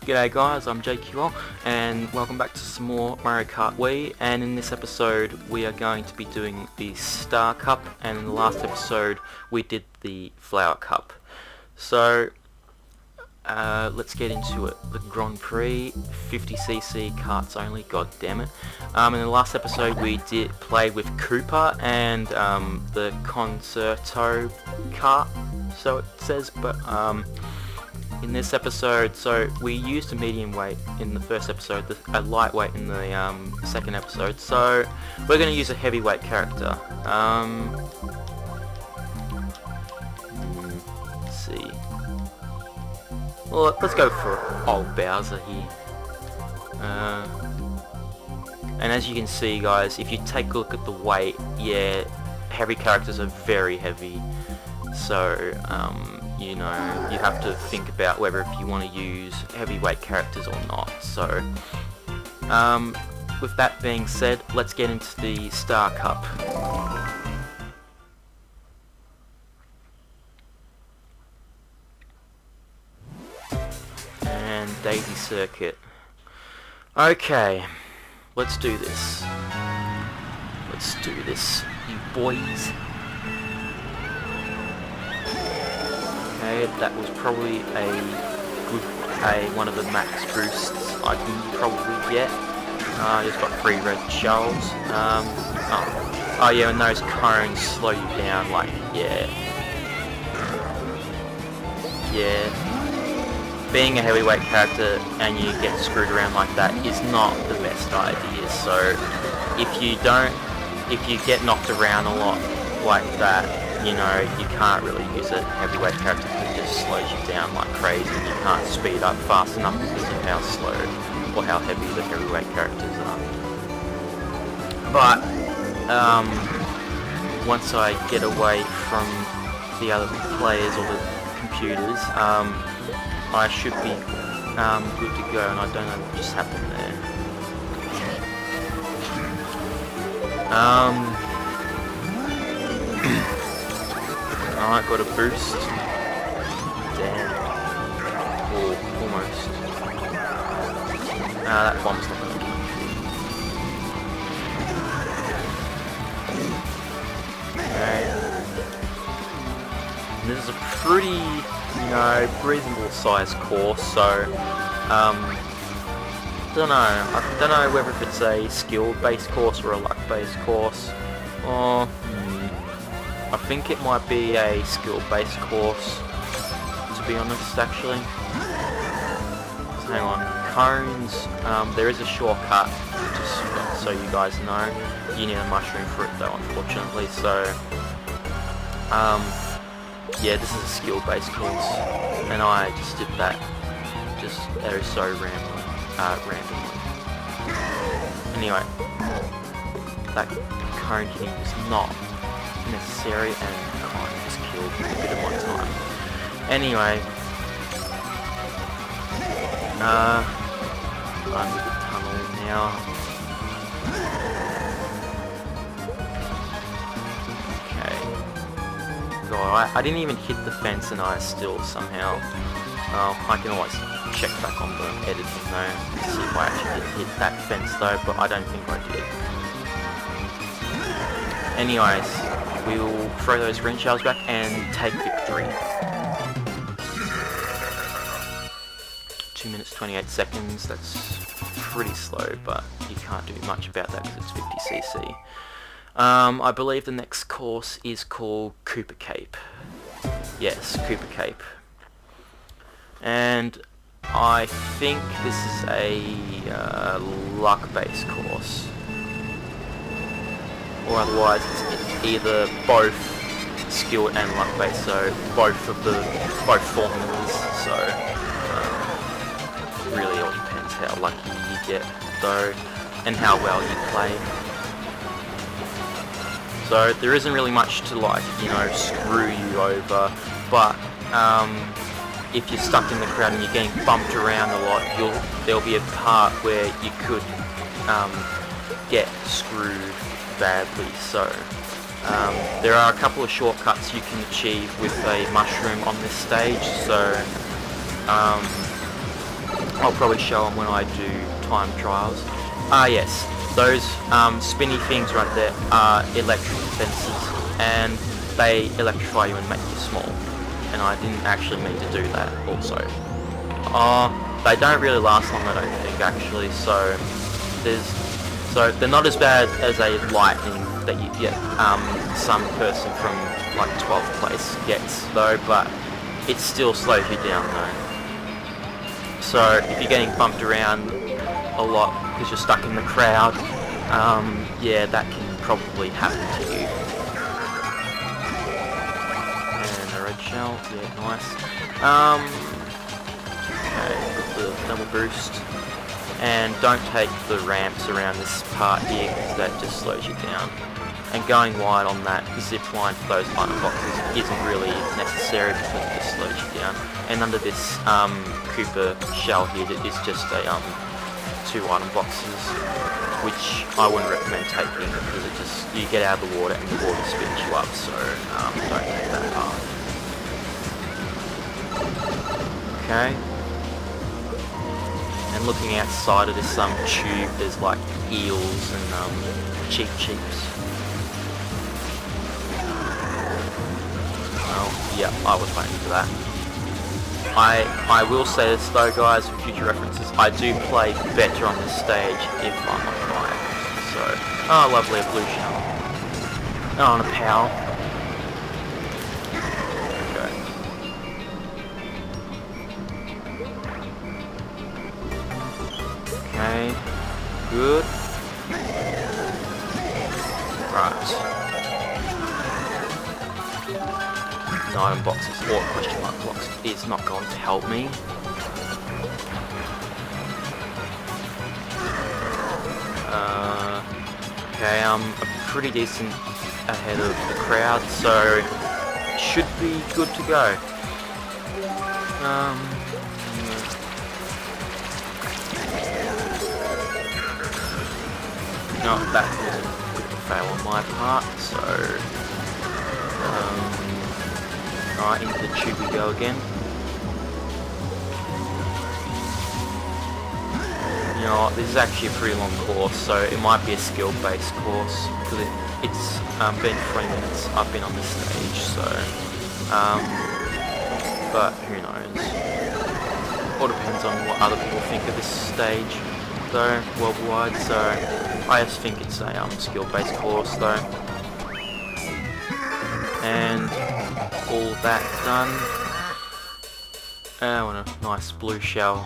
G'day guys, I'm JQL and welcome back to some more Mario Kart Wii, and in this episode we are going to be doing the Star Cup, and in the last episode we did the Flower Cup. So let's get into it. The Grand Prix, 50cc karts only, god damn it. In the last episode we did play with Cooper and the Concerto kart, so it says, but in this episode, so we used a medium weight in the first episode, a lightweight in the second episode, so we're going to use a heavyweight character. Let's see. Well, let's go for old Bowser here. And as you can see guys, if you take a look at the weight, yeah, heavy characters are very heavy, so you know, you have to think about whether if you want to use heavyweight characters or not. So, with that being said, let's get into the Star Cup. And Daisy Circuit. Okay, let's do this. Let's do this, you boys. That was probably one of the max boosts I can probably get. I just got 3 red shells. Oh yeah, and those cones slow you down, like, yeah. Being a heavyweight character and you get screwed around like that is not the best idea, so if you get knocked around a lot like that, you know, you can't really use a heavyweight character because it just slows you down like crazy, and you can't speed up fast enough because of how slow or how heavy the heavyweight characters are. But once I get away from the other players or the computers, I should be good to go, and I don't know what just happened there. Alright, got a boost. Damn. Oh, almost. That bomb's not gonna kill. Okay. And this is a pretty, you know, reasonable sized course, so, I don't know whether if it's a skill-based course or a luck-based course, or I think it might be a skill-based course, to be honest, actually. So hang on, cones, there is a shortcut, just so you guys know. You need a mushroom for it though, unfortunately, so, yeah, this is a skill-based course, and I just did that, just ever so randomly. Anyway, that cone hitting is not necessary, and I just killed a bit of my time. Anyway, I'm with the tunnel now. Okay. God, I didn't even hit the fence, and I still somehow. I can always check back on the editing though to see if I actually did hit that fence though, but I don't think I did. Anyways, we will throw those green shells back and take victory. 2 minutes 28 seconds, that's pretty slow, but you can't do much about that because it's 50cc. I believe the next course is called Cooper Cape. Yes, Cooper Cape. And I think this is a luck-based course. Or otherwise it's either both skill and luck based, so both formulas, so really all depends how lucky you get though, and how well you play. So there isn't really much to, like, you know, screw you over, but if you're stuck in the crowd and you're getting bumped around a lot, there'll be a part where you could get screwed badly. So there are a couple of shortcuts you can achieve with a mushroom on this stage, so I'll probably show them when I do time trials. Yes, those spinny things right there are electric fences, and they electrify you and make you small. And I didn't actually mean to do that also. They don't really last long, I don't think, actually, so they're not as bad as a lightning that you get some person from like 12th place gets though, but it still slows you down though. So if you're getting bumped around a lot because you're stuck in the crowd, yeah, that can probably happen to you. And a red shell, yeah, nice. Okay, got the double boost. And don't take the ramps around this part here because that just slows you down. And going wide on that zip line for those item boxes isn't really necessary because it just slows you down. And under this Cooper shell here is just a 2 item boxes, which I wouldn't recommend taking because it just, you get out of the water and the water spins you up, so don't take that path. Okay. And looking outside of this tube, there's like eels and cheeps. Oh, yeah, I was waiting for that. I will say this though, guys, for future references, I do play better on this stage if I'm on fire. So, oh, lovely, a blue shell. Oh, and a power. Okay, good. Right. The item boxes, or question mark blocks, is not going to help me. Okay, I'm pretty decent ahead of the crowd, so should be good to go. No, that was a bit of a fail on my part, so right, into the tube we go again. You know what, this is actually a pretty long course, so it might be a skill-based course, because it's been 3 minutes I've been on this stage, so, but who knows. All depends on what other people think of this stage, though, worldwide, so I just think it's a skill-based course, though. And all that done. Oh, and a nice blue shell.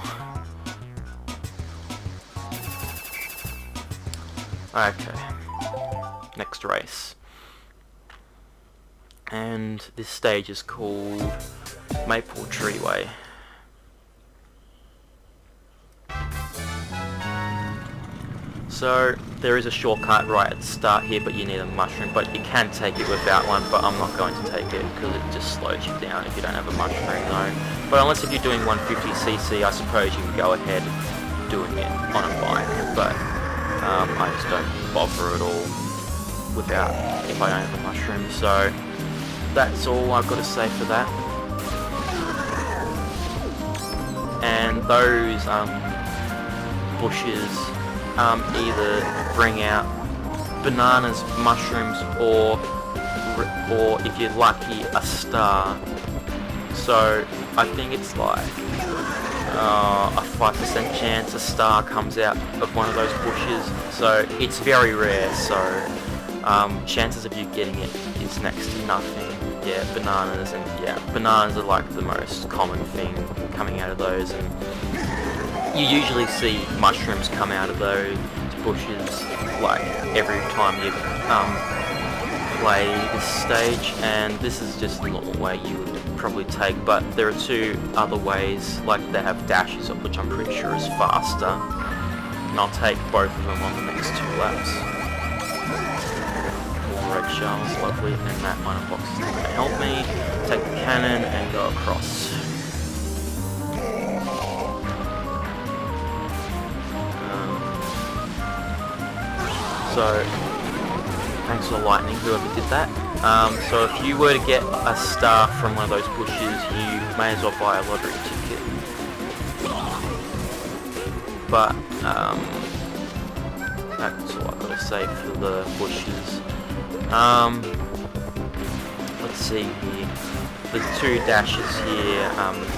Okay, next race. And this stage is called Maple Tree Way. So there is a shortcut right at the start here, but you need a mushroom, but you can take it without one, but I'm not going to take it because it just slows you down if you don't have a mushroom though. But unless if you're doing 150cc, I suppose you can go ahead doing it on a bike, but I just don't bother at all without, if I don't have a mushroom, so that's all I've got to say for that. And those bushes either bring out bananas, mushrooms, or if you're lucky, a star. So I think it's like a 5% chance a star comes out of one of those bushes. So it's very rare. So chances of you getting it is next to nothing. Yeah, bananas, and yeah, bananas are like the most common thing coming out of those, and you usually see mushrooms come out of those bushes like every time you play this stage, and this is just the normal way you would probably take, but there are 2 other ways, like they have dashes, which I'm pretty sure is faster, and I'll take both of them on the next 2 laps. Red shells, lovely, and that item box is not going to help me. Take the cannon and go across. So, thanks for the lightning, whoever did that. So if you were to get a star from one of those bushes, you may as well buy a lottery ticket. but that's all I've got to say for the bushes. Let's see here. The two dashes here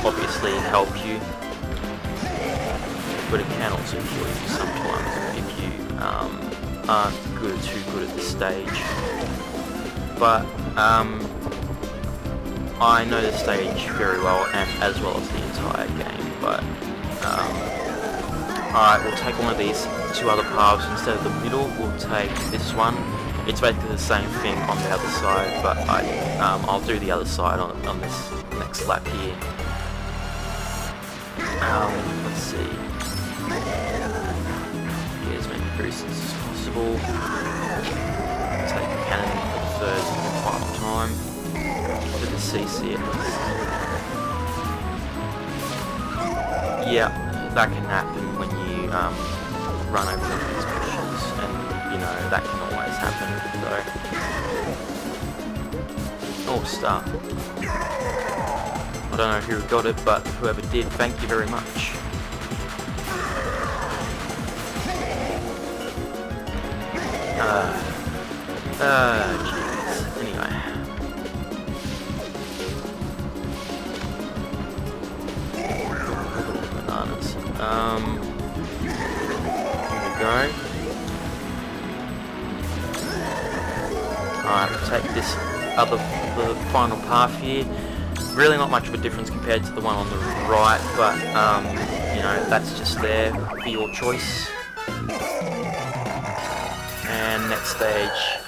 obviously help you, but it can also kill you sometimes if you aren't too good at this stage. But I know the stage very well, and as well as the entire game. But alright, we'll take one of these two other paths instead of the middle. We'll take this one. It's basically the same thing on the other side, but I'll do the other side on this next lap here. Let's see. Get as many boosts as possible. Take the cannon for the third and final time. For the CC at least. Yeah, that can happen when you run over one of these bushes, and you know that can always happen. So, oh, star. I don't know who got it, but whoever did, thank you very much. Jeez. Anyway. Bananas. Here we go. Alright, we'll take this the final path here. Really not much of a difference compared to the one on the right, but you know, that's just there for your choice. And next stage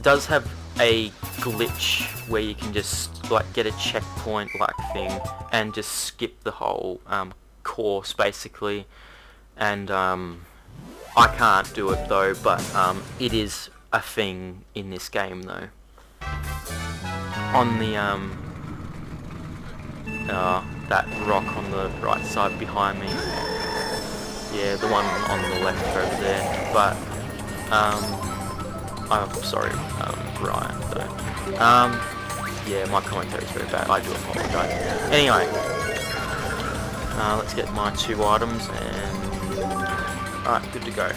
does have a glitch where you can just like get a checkpoint like thing and just skip the whole course basically. And I can't do it though, but it is a thing in this game though. On the that rock on the right side behind me, yeah, the one on the left over there, but I'm sorry, Ryan, though. Yeah, my commentary is very bad, I do apologise. Anyway, let's get my two items, and alright, good to go.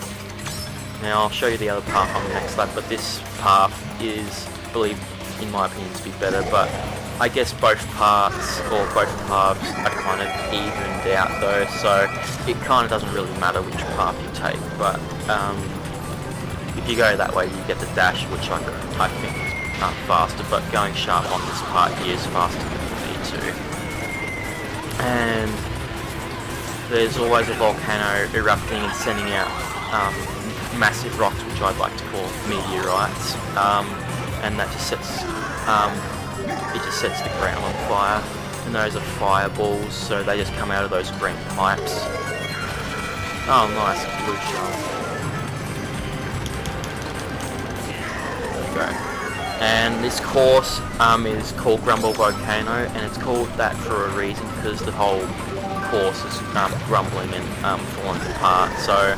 Now I'll show you the other path on the next lap, but this path is, I believe, in my opinion, to be better, but I guess both paths, or both paths, are kind of evened out though, so it kind of doesn't really matter which path you take, but if you go that way you get the dash, which I think is faster, but going sharp on this part here is faster than me too. And there's always a volcano erupting and sending out massive rocks, which I'd like to call meteorites, and that just sets the ground on fire, and those are fireballs, so they just come out of those green pipes. Oh nice, blue shell. There you go. And this course is called Grumble Volcano, and it's called that for a reason, because the whole course is grumbling and falling apart. So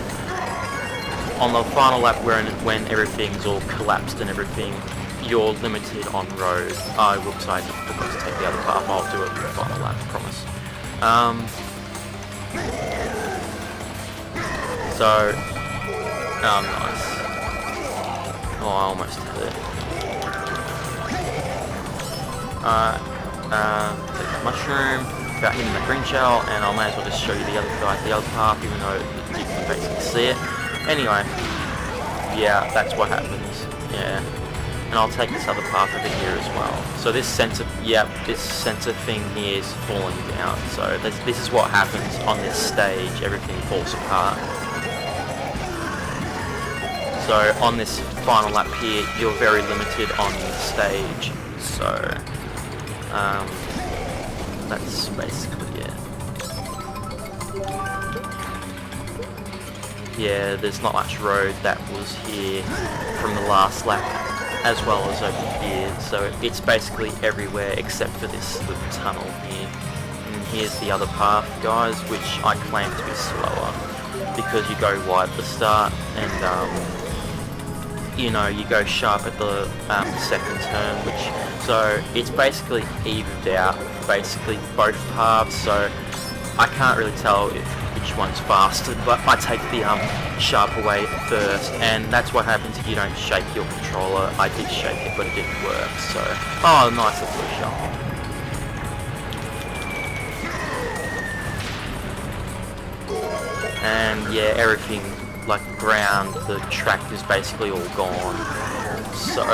on the final lap when everything's all collapsed and everything, you're limited on road. Whoops, I forgot to take the other path. I'll do it in the final lap, I promise. So, nice. Oh, I almost had it. Take that mushroom, without hitting the green shell, and I may as well just show you the other path, even though you can basically see it. Anyway, yeah, that's what happens. Yeah. And I'll take this other path over here as well. So this center thing here is falling down. So this is what happens on this stage. Everything falls apart. So on this final lap here, you're very limited on the stage. So that's basically it. Yeah, there's not much road that was here from the last lap, as well as over here, so it's basically everywhere except for this little tunnel here. And here's the other path, guys, which I claim to be slower, because you go wide at the start, and you know, you go sharp at the second turn, so it's basically evened out, basically both paths, so I can't really tell if which one's faster, but I take the sharper way first, and that's what happens if you don't shake your controller. I did shake it, but it didn't work, so... Oh, nice little shot. And yeah, everything, like the ground, the track is basically all gone. So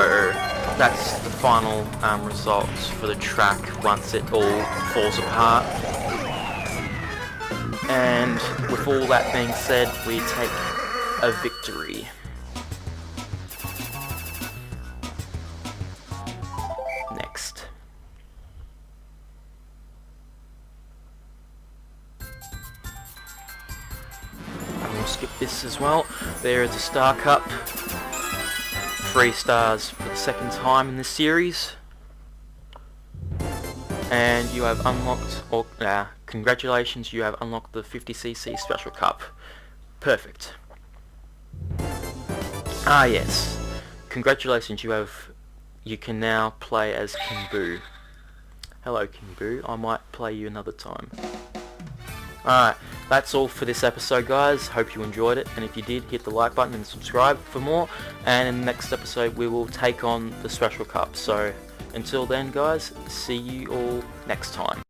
that's the final results for the track once it all falls apart. And with all that being said, we take a victory. Next. And we'll skip this as well. There is a Star Cup. 3 stars for the second time in this series. And you have unlocked, or congratulations, you have unlocked the 50cc Special Cup. Perfect. Ah yes, congratulations, you can now play as King Boo. Hello King Boo, I might play you another time. Alright, that's all for this episode guys, hope you enjoyed it, and if you did, hit the like button and subscribe for more, and in the next episode we will take on the Special Cup, so until then guys, see you all next time.